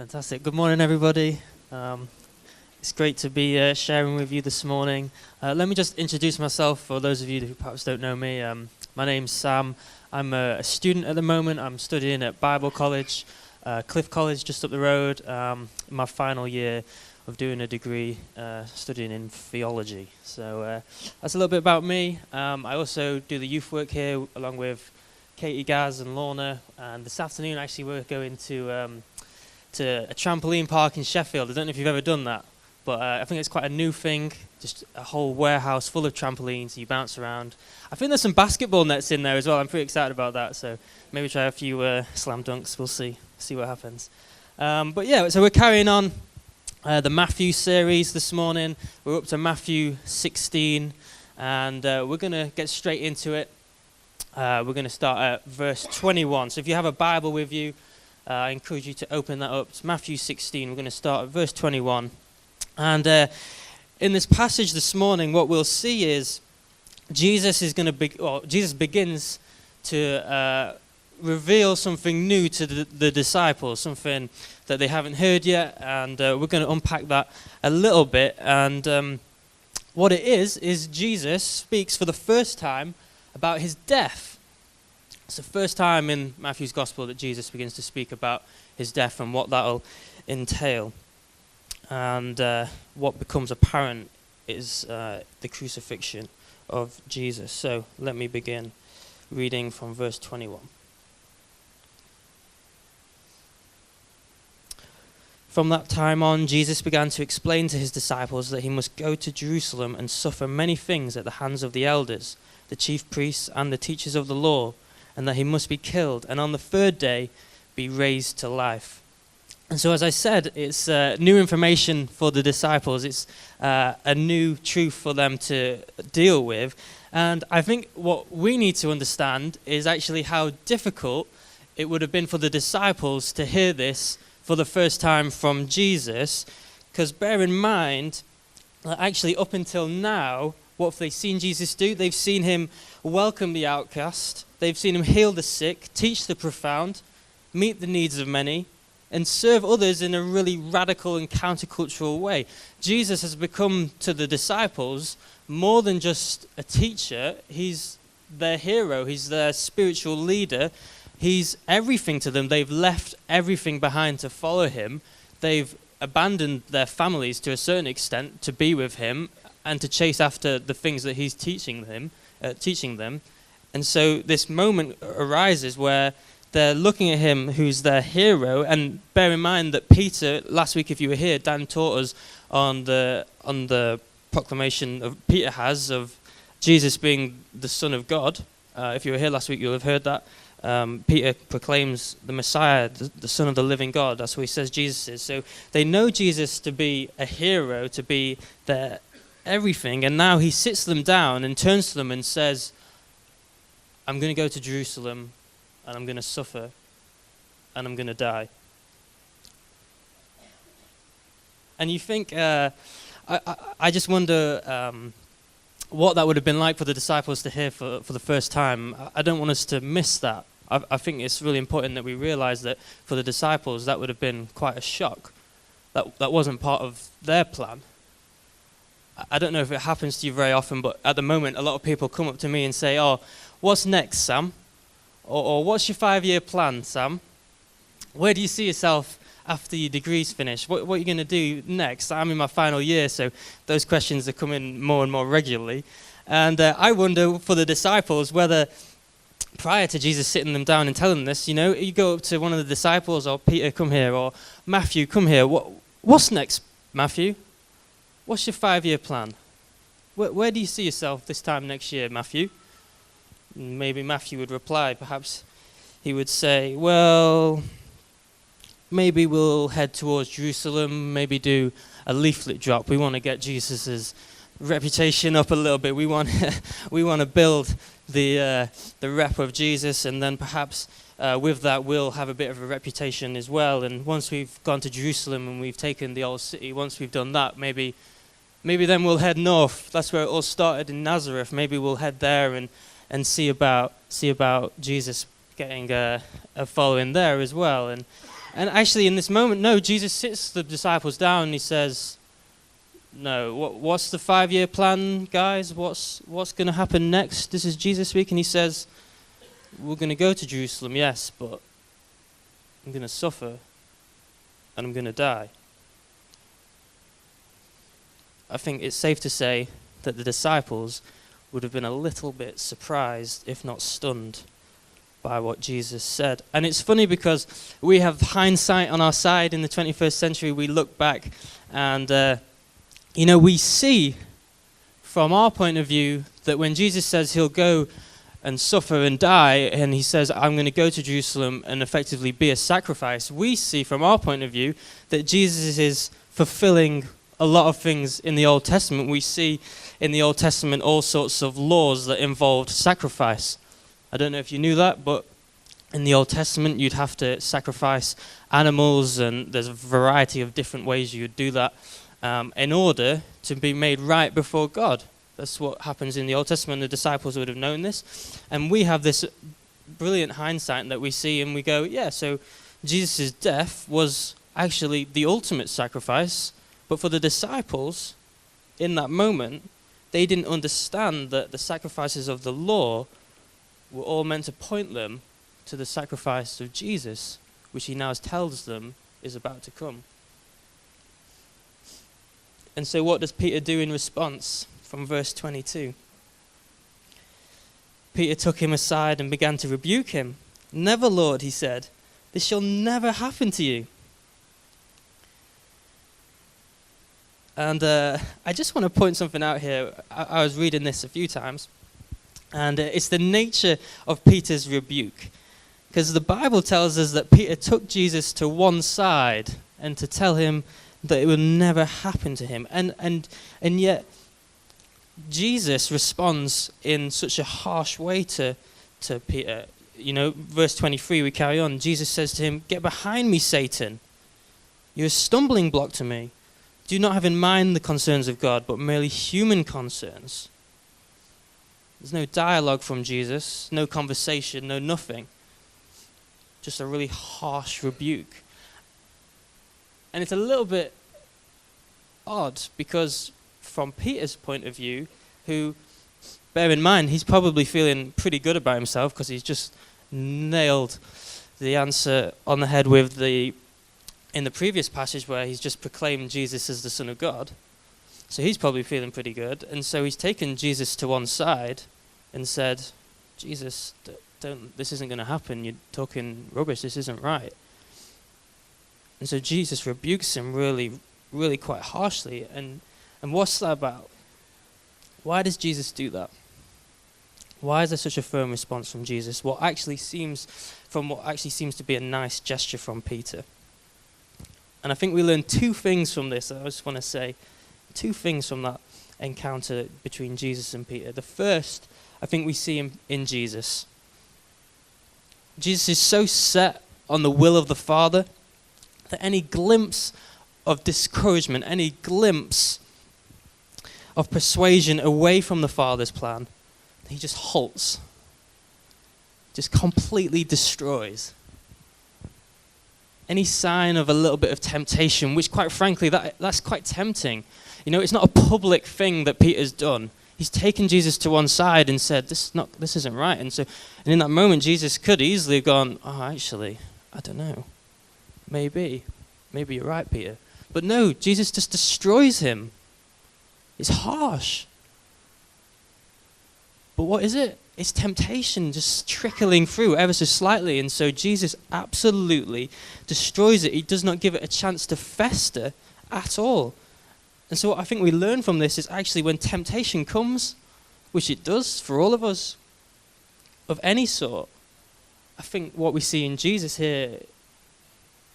Fantastic. Good morning, everybody. It's great to be sharing with you this morning. Let me just introduce myself for those of you who perhaps don't know me. My name's Sam. I'm a student at the moment. I'm studying at Bible College, Cliff College, just up the road. In my final year of doing a degree, studying in theology. So that's a little bit about me. I also do the youth work here along with Katie, Gaz, and Lorna. And this afternoon, actually, we're going to a trampoline park in Sheffield. I don't know if you've ever done that, but I think it's quite a new thing, just a whole warehouse full of trampolines, you bounce around. I think there's some basketball nets in there as well. I'm pretty excited about that, so maybe try a few slam dunks. We'll see what happens. But yeah, so we're carrying on the Matthew series this morning. We're up to Matthew 16, and we're going to get straight into it. We're going to start at verse 21. So if you have a Bible with you, I encourage you to open that up. It's Matthew 16. We're going to start at verse 21. And in this passage this morning, what we'll see is Jesus begins to reveal something new to the disciples, something that they haven't heard yet, and we're going to unpack that a little bit. And what it is Jesus speaks for the first time about his death. It's the first time in Matthew's Gospel that Jesus begins to speak about his death and what that'll entail. And what becomes apparent is the crucifixion of Jesus. So let me begin reading from verse 21. From that time on, Jesus began to explain to his disciples that he must go to Jerusalem and suffer many things at the hands of the elders, the chief priests, and the teachers of the law, and that he must be killed, and on the third day be raised to life. And so, as I said, it's new information for the disciples. It's a new truth for them to deal with. And I think what we need to understand is actually how difficult it would have been for the disciples to hear this for the first time from Jesus. Because bear in mind that actually up until now, what have they seen Jesus do? They've seen him welcome the outcast. They've seen him heal the sick, teach the profound, meet the needs of many, and serve others in a really radical and countercultural way. Jesus has become to the disciples more than just a teacher. He's their hero. He's their spiritual leader. He's everything to them. They've left everything behind to follow him. They've abandoned their families to a certain extent to be with him and to chase after the things that he's teaching them. And so this moment arises where they're looking at him who's their hero. And bear in mind that Peter, last week if you were here, Dan taught us on the proclamation of Peter has of Jesus being the Son of God. If you were here last week, you'll have heard that. Peter proclaims the Messiah, the Son of the living God. That's what he says Jesus is. So they know Jesus to be a hero, to be their everything. And now he sits them down and turns to them and says, I'm going to go to Jerusalem, and I'm going to suffer, and I'm going to die. And you think, I just wonder what that would have been like for the disciples to hear for the first time. I don't want us to miss that. I think it's really important that we realize that for the disciples, that would have been quite a shock. That wasn't part of their plan. I don't know if it happens to you very often, but at the moment, a lot of people come up to me and say, oh, what's next, Sam? Or what's your 5-year plan, Sam? Where do you see yourself after your degree's finished? What are you going to do next? I'm in my final year, so those questions are coming more and more regularly. And I wonder for the disciples whether prior to Jesus sitting them down and telling them this, you go up to one of the disciples, or Peter, come here, or Matthew, come here. What's next, Matthew? What's your 5-year plan? Where do you see yourself this time next year, Matthew? Maybe Matthew would reply. Perhaps he would say, well, maybe we'll head towards Jerusalem, maybe do a leaflet drop. We want to get Jesus' reputation up a little bit. We want to build the rep of Jesus, and then perhaps with that we'll have a bit of a reputation as well. And once we've gone to Jerusalem and we've taken the old city, once we've done that, maybe then we'll head north. That's where it all started, in Nazareth. Maybe we'll head there and see about Jesus getting a following there as well. And And actually in this moment, no, Jesus sits the disciples down and he says, no, what's the 5-year plan, guys? What's going to happen next? This is Jesus speaking. He says, we're going to go to Jerusalem, yes, but I'm going to suffer and I'm going to die. I think it's safe to say that the disciples would have been a little bit surprised, if not stunned, by what Jesus said. And it's funny because we have hindsight on our side in the 21st century. We look back and, we see from our point of view that when Jesus says he'll go and suffer and die, and he says, I'm going to go to Jerusalem and effectively be a sacrifice, we see from our point of view that Jesus is fulfilling a lot of things in the Old Testament. We see in the Old Testament all sorts of laws that involved sacrifice. I don't know if you knew that, but in the Old Testament you'd have to sacrifice animals, and there's a variety of different ways you would do that in order to be made right before God. That's what happens in the Old Testament. The disciples would have known this. And we have this brilliant hindsight that we see and we go, yeah, so Jesus' death was actually the ultimate sacrifice. But for the disciples, in that moment, they didn't understand that the sacrifices of the law were all meant to point them to the sacrifice of Jesus, which he now tells them is about to come. And so what does Peter do in response? From verse 22. Peter took him aside and began to rebuke him. Never, Lord, he said, this shall never happen to you. And I just want to point something out here. I was reading this a few times, and it's the nature of Peter's rebuke. Because the Bible tells us that Peter took Jesus to one side and to tell him that it would never happen to him. And yet Jesus responds in such a harsh way to Peter. Verse 23, we carry on. Jesus says to him, get behind me, Satan. You're a stumbling block to me. Do not have in mind the concerns of God, but merely human concerns. There's no dialogue from Jesus, no conversation, no nothing. Just a really harsh rebuke. And it's a little bit odd because from Peter's point of view, who, bear in mind, he's probably feeling pretty good about himself because he's just nailed the answer on the head in the previous passage where he's just proclaimed Jesus as the Son of God. So he's probably feeling pretty good. And so he's taken Jesus to one side and said, Jesus, this isn't going to happen. You're talking rubbish. This isn't right. And so Jesus rebukes him really, really quite harshly. And what's that about? Why does Jesus do that? Why is there such a firm response from Jesus? What actually seems to be a nice gesture from Peter. And I think we learn two things from this. I just want to say two things from that encounter between Jesus and Peter. The first, I think we see in Jesus. Jesus is so set on the will of the Father that any glimpse of discouragement, any glimpse of persuasion away from the Father's plan, he just halts, just completely destroys. Any sign of a little bit of temptation, which quite frankly, that's quite tempting. It's not a public thing that Peter's done. He's taken Jesus to one side and said, this isn't right. And in that moment, Jesus could easily have gone, actually, I don't know. Maybe you're right, Peter. But no, Jesus just destroys him. It's harsh. But what is it? It's temptation just trickling through ever so slightly. And so Jesus absolutely destroys it. He does not give it a chance to fester at all. And so what I think we learn from this is actually when temptation comes, which it does for all of us, of any sort, I think what we see in Jesus here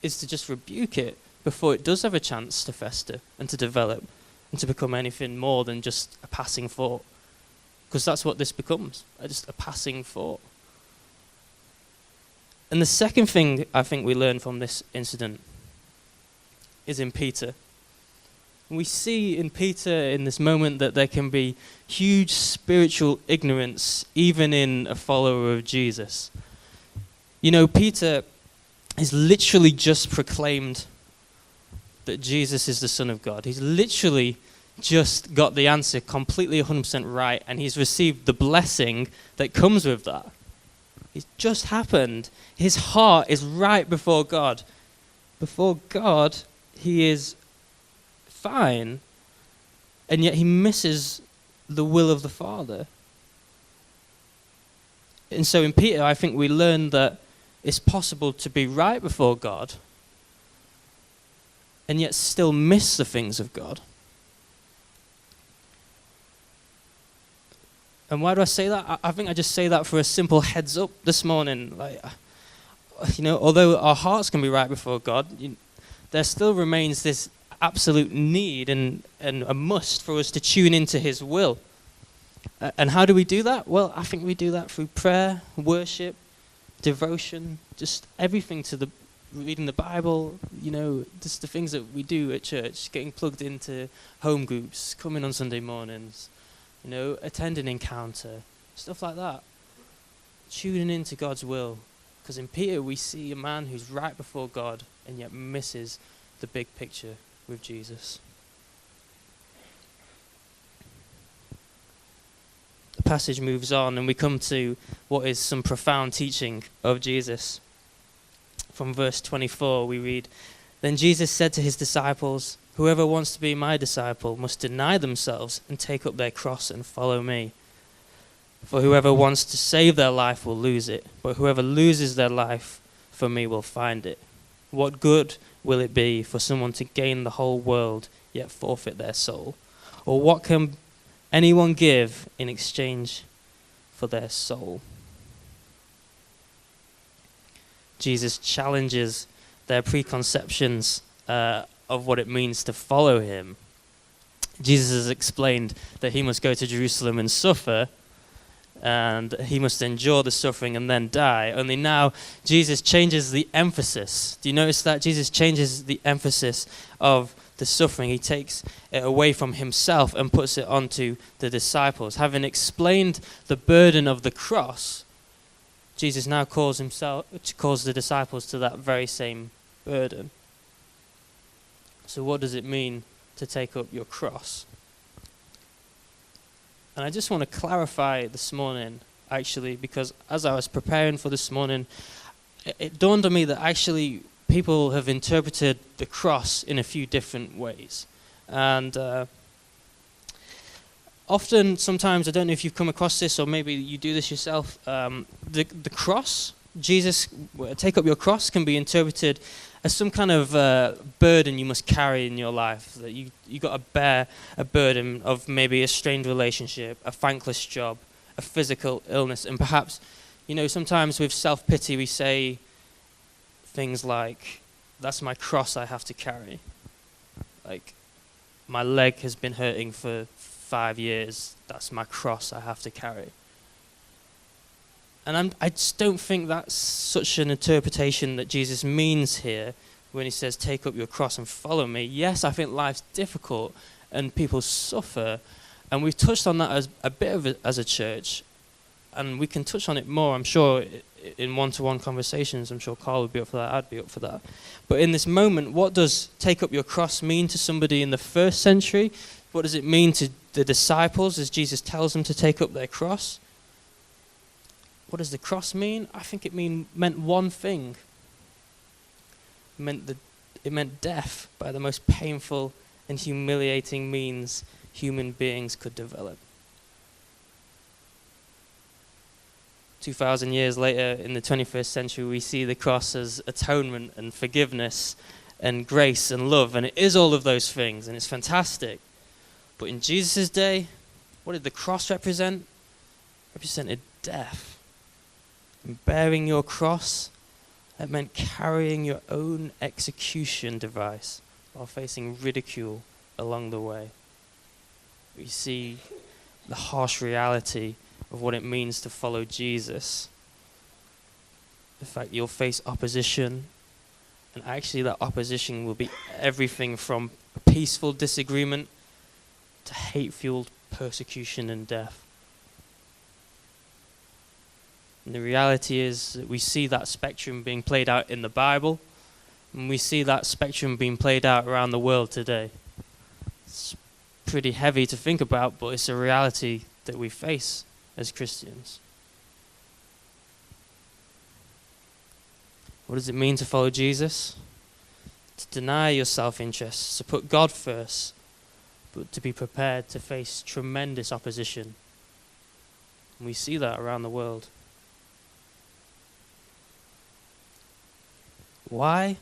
is to just rebuke it before it does have a chance to fester and to develop and to become anything more than just a passing thought. Because that's what this becomes, just a passing thought. And the second thing I think we learn from this incident is in Peter. We see in Peter in this moment that there can be huge spiritual ignorance even in a follower of Jesus. Peter he's literally just proclaimed that Jesus is the Son of God. He's literally just got the answer completely 100% right, and he's received the blessing that comes with that. It's just happened. His heart is right before God. Before God, he is fine, and yet he misses the will of the Father. And so in Peter, I think we learn that it's possible to be right before God and yet still miss the things of God. And why do I say that? I think I just say that for a simple heads up this morning. Like, although our hearts can be right before God, there still remains this absolute need and a must for us to tune into his will. And how do we do that? Well, I think we do that through prayer, worship, devotion, just everything to the reading the Bible, just the things that we do at church, getting plugged into home groups, coming on Sunday mornings, attending encounter, stuff like that. Tuning into God's will. Because in Peter we see a man who's right before God and yet misses the big picture with Jesus. The passage moves on and we come to what is some profound teaching of Jesus. From verse 24 we read, "Then Jesus said to his disciples, 'Whoever wants to be my disciple must deny themselves and take up their cross and follow me. For whoever wants to save their life will lose it, but whoever loses their life for me will find it. What good will it be for someone to gain the whole world yet forfeit their soul? Or what can anyone give in exchange for their soul?'" Jesus challenges their preconceptions of what it means to follow him. Jesus has explained that he must go to Jerusalem and suffer, and he must endure the suffering and then die. Only now Jesus changes the emphasis. Do you notice that? Jesus changes the emphasis of the suffering. He takes it away from himself and puts it onto the disciples. Having explained the burden of the cross, Jesus now calls the disciples to that very same burden. So what does it mean to take up your cross? And I just want to clarify this morning, actually, because as I was preparing for this morning, it dawned on me that actually people have interpreted the cross in a few different ways. And often, sometimes, I don't know if you've come across this or maybe you do this yourself, the cross, Jesus, take up your cross, can be interpreted as some kind of burden you must carry in your life, that you got to bear a burden of maybe a strained relationship, a thankless job, a physical illness, and perhaps, sometimes with self-pity we say things like, "That's my cross I have to carry." Like, my leg has been hurting for 5 years, that's my cross I have to carry. And I just don't think that's such an interpretation that Jesus means here when he says, "Take up your cross and follow me." Yes, I think life's difficult and people suffer, and we've touched on that as a bit of it as a church, and we can touch on it more, I'm sure, in one-to-one conversations. I'm sure Carl would be up for that, I'd be up for that. But in this moment, what does take up your cross mean to somebody in the first century? What does it mean to the disciples as Jesus tells them to take up their cross? What does the cross mean? I think it meant one thing. It meant death by the most painful and humiliating means human beings could develop. 2,000 years later, in the 21st century, we see the cross as atonement and forgiveness and grace and love, and it is all of those things, and it's fantastic. But in Jesus' day, what did the cross represent? It represented death. And bearing your cross, that meant carrying your own execution device while facing ridicule along the way. We see the harsh reality of what it means to follow Jesus. The fact you'll face opposition, and actually that opposition will be everything from peaceful disagreement to hate-fueled persecution and death. And the reality is that we see that spectrum being played out in the Bible, and we see that spectrum being played out around the world today. It's pretty heavy to think about, but it's a reality that we face as Christians. What does it mean to follow Jesus? To deny your self-interest, to put God first, but to be prepared to face tremendous opposition. And we see that around the world. Why?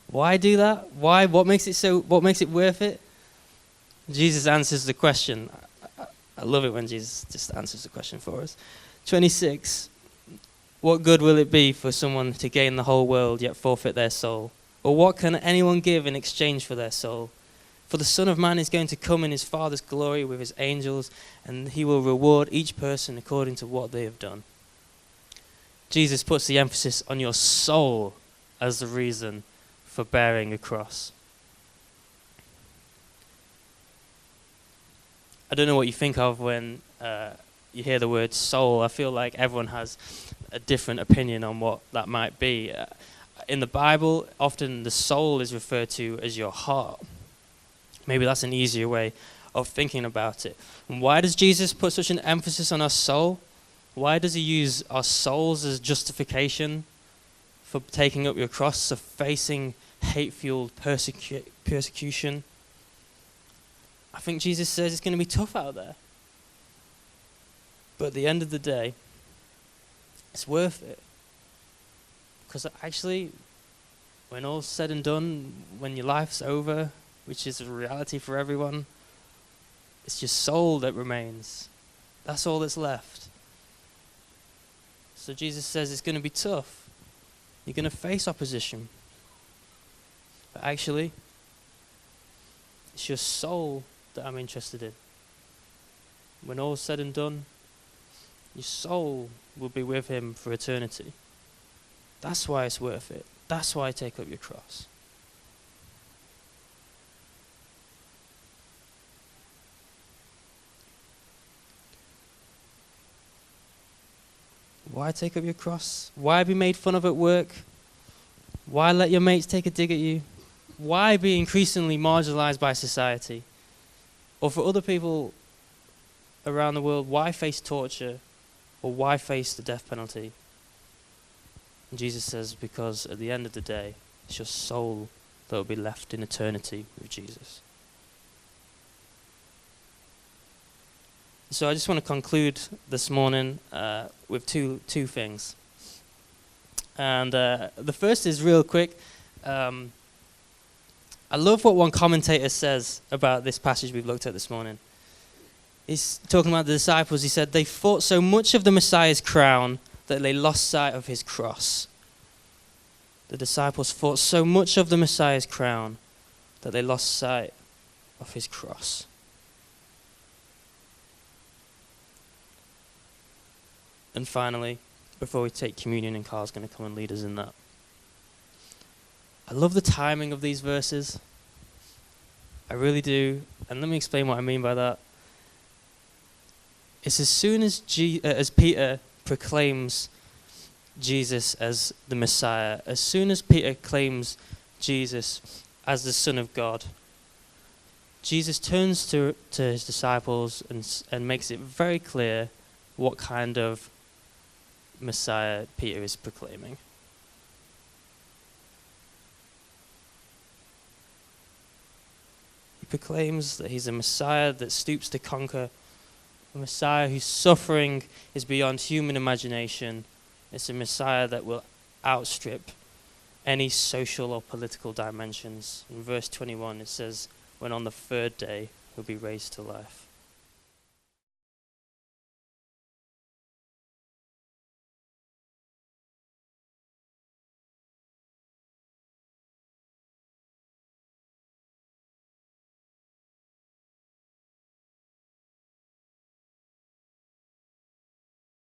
Why do that? Why? What makes it worth it? Jesus answers the question. I love it when Jesus just answers the question for us. 26. What good will it be for someone to gain the whole world yet forfeit their soul? Or what can anyone give in exchange for their soul? For the Son of Man is going to come in his Father's glory with his angels, and he will reward each person according to what they have done. Jesus puts the emphasis on your soul as the reason for bearing a cross. I don't know what you think of when you hear the word soul. I feel like everyone has a different opinion on what that might be. In the Bible, often the soul is referred to as your heart. Maybe that's an easier way of thinking about it. And why does Jesus put such an emphasis on our soul? Why does he use our souls as justification for taking up your cross, for facing hate-fueled persecution? I think Jesus says it's going to be tough out there. But at the end of the day, it's worth it. Because actually, when all's said and done, when your life's over, which is a reality for everyone, it's your soul that remains. That's all that's left. So Jesus says it's going to be tough. You're going to face opposition. But actually, it's your soul that I'm interested in. When all's said and done, your soul will be with him for eternity. That's why it's worth it. That's why I take up your cross. Why take up your cross? Why be made fun of at work? Why let your mates take a dig at you? Why be increasingly marginalized by society? Or for other people around the world, why face torture? Or why face the death penalty? And Jesus says, because at the end of the day, it's your soul that will be left in eternity with Jesus. So I just want to conclude this morning with two things. And the first is real quick. I love what one commentator says about this passage we've looked at this morning. He's talking about the disciples. He said, they thought so much of the Messiah's crown that they lost sight of his cross. The disciples thought so much of the Messiah's crown that they lost sight of his cross. And finally, before we take communion, and Carl's going to come and lead us in that, I love the timing of these verses. I really do. And let me explain what I mean by that. It's as soon as Peter proclaims Jesus as the Messiah, as soon as Peter claims Jesus as the Son of God, Jesus turns to his disciples and makes it very clear what kind of Messiah Peter is proclaiming. He proclaims that he's a Messiah that stoops to conquer, a Messiah whose suffering is beyond human imagination. It's a Messiah that will outstrip any social or political dimensions. In verse 21 it says, when on the third day he'll be raised to life.